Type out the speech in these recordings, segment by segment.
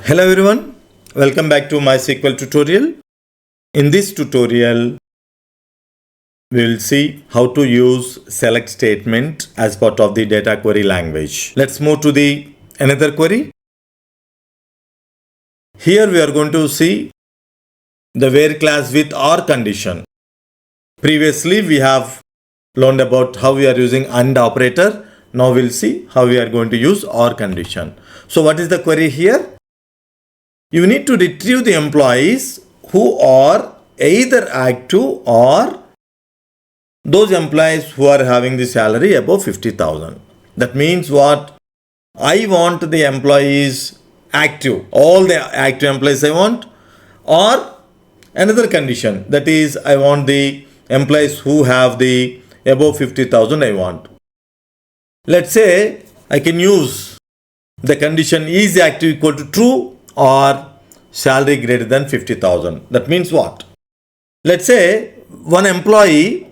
Hello everyone, welcome back to MySQL tutorial. In this tutorial, we will see how to use select statement as part of the data query language. Let's move to the another query. Here we are going to see the where class with or condition. Previously we have learned about how we are using AND operator. Now we'll see how we are going to use or condition. So what is the query here? You need to retrieve the employees who are either active or those employees who are having the salary above 50,000. That means what? I want the employees active, all the active employees I want, or another condition, that is I want the employees who have the above 50,000 I want. Let's say I can use the condition is active equal to true or salary greater than 50,000. That means what? Let's say one employee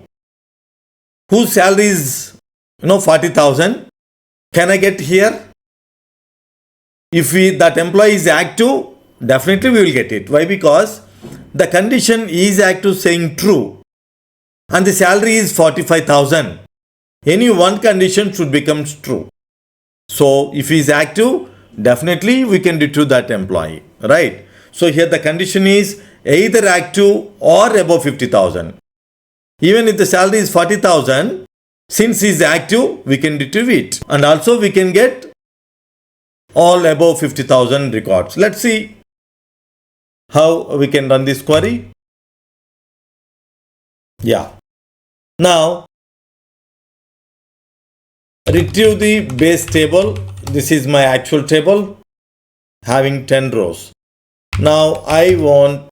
whose salary is 40,000. Can I get here? If that employee is active, definitely we will get it. Why? Because the condition is active saying true and the salary is 45,000. Any one condition should become true. So if he is active, definitely we can retrieve that employee, right? So here the condition is either active or above 50,000. Even if the salary is 40,000, since he is active, we can retrieve it. And also we can get all above 50,000 records. Let's see how we can run this query. Yeah. Now, retrieve the base table. This is my actual table having 10 rows. Now I want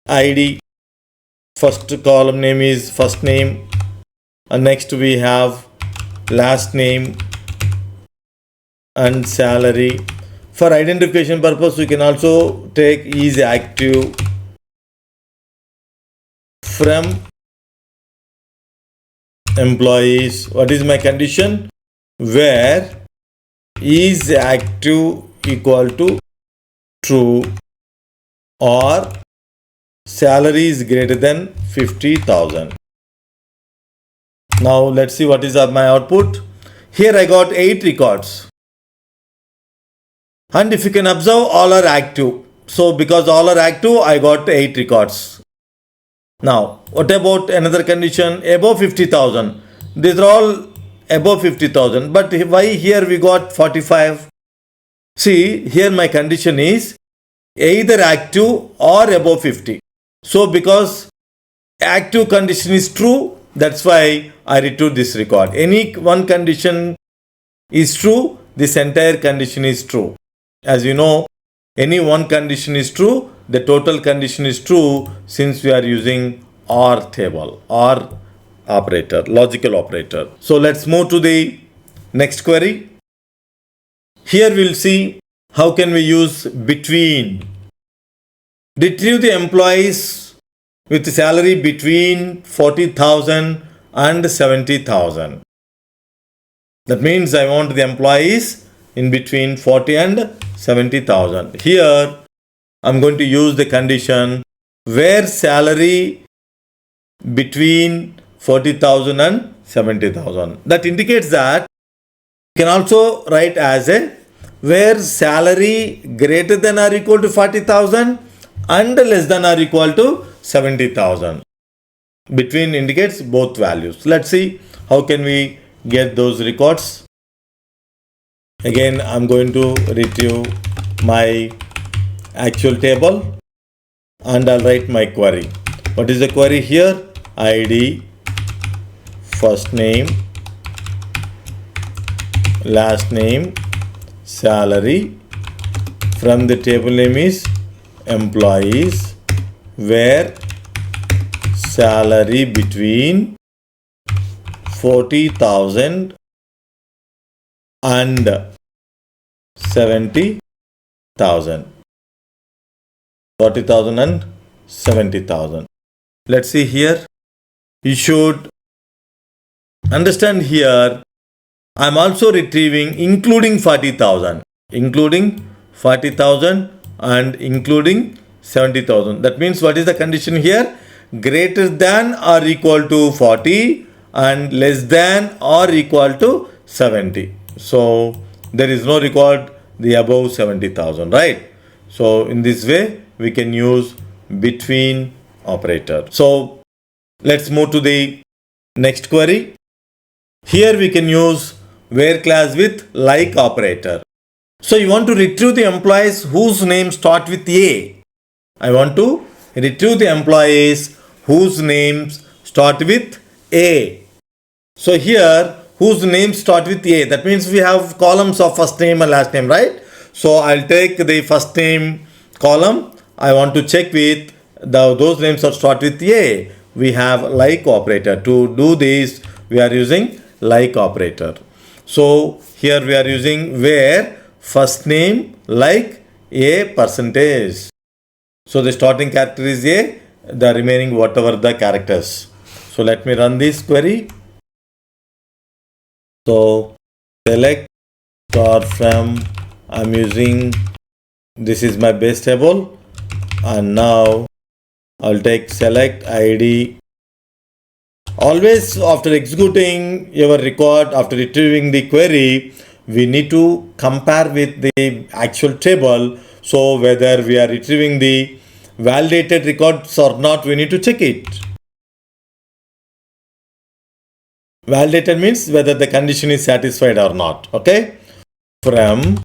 ID. First column name is first name, and next we have last name and salary. For identification purpose, we can also take is active from employees. What is my condition? Where is active equal to true or salary is greater than 50,000. Now let's see what is my output. Here I got 8 records. And if you can observe, all are active. So because all are active, I got 8 records. Now, what about another condition? Above 50,000. These are all above 50,000. But why here we got 45? See, here my condition is either active or above 50. So because active condition is true, that's why I retrieve this record. Any one condition is true, this entire condition is true. As you know, any one condition is true, the total condition is true, since we are using OR table, OR operator, logical operator. So let's move to the next query. Here we'll see how can we use between. Retrieve the employees with salary between 40,000 and 70,000. That means I want the employees in between 40 and 70,000. Here I'm going to use the condition where salary between 40,000 and 70,000. That indicates that you can also write as a where salary greater than or equal to 40,000 and less than or equal to 70,000. Between indicates both values. Let's see how can we get those records. Again, I'm going to retrieve my actual table and I'll write my query. What is the query here? ID, first name, last name, salary. From the table name is employees, where salary between 40,000 and 70,000. 40,000 and 70,000. Let's see here. You should understand here, I'm also retrieving including 40,000. Including 40,000 and including 70,000. That means what is the condition here? Greater than or equal to 40 and less than or equal to 70. So there is no record the above 70,000, right? So in this way we can use between operator. So let's move to the next query. Here we can use where clause with like operator. So you want to retrieve the employees whose name start with A. I want to retrieve the employees whose names start with A. So here whose names start with A. That means we have columns of first name and last name, right? So I'll take the first name column. I want to check with those names that start with A. We have like operator. To do this, we are using like operator. So here we are using where first name like A percentage. So the starting character is A, the remaining whatever the characters. So let me run this query. So select star from, I'm using, this is my base table, and now I'll take select ID. Always after executing your record, after retrieving the query, we need to compare with the actual table. So whether we are retrieving the validated records or not, we need to check it. Validated means whether the condition is satisfied or not. Okay. From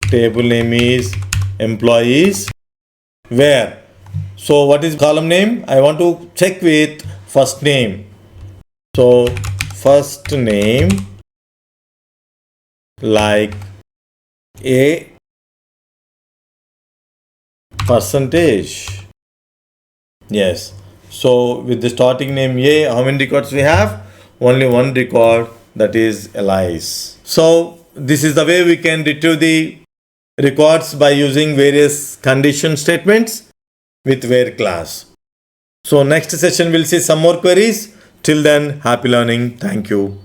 table name is employees where. So what is column name? I want to check with first name. So first name like A percentage. Yes. So with the starting name A, how many records we have? Only one record, that is Alice. So this is the way we can retrieve the records by using various condition statements with where clause. So next session we'll see some more queries. Till then, happy learning. Thank you.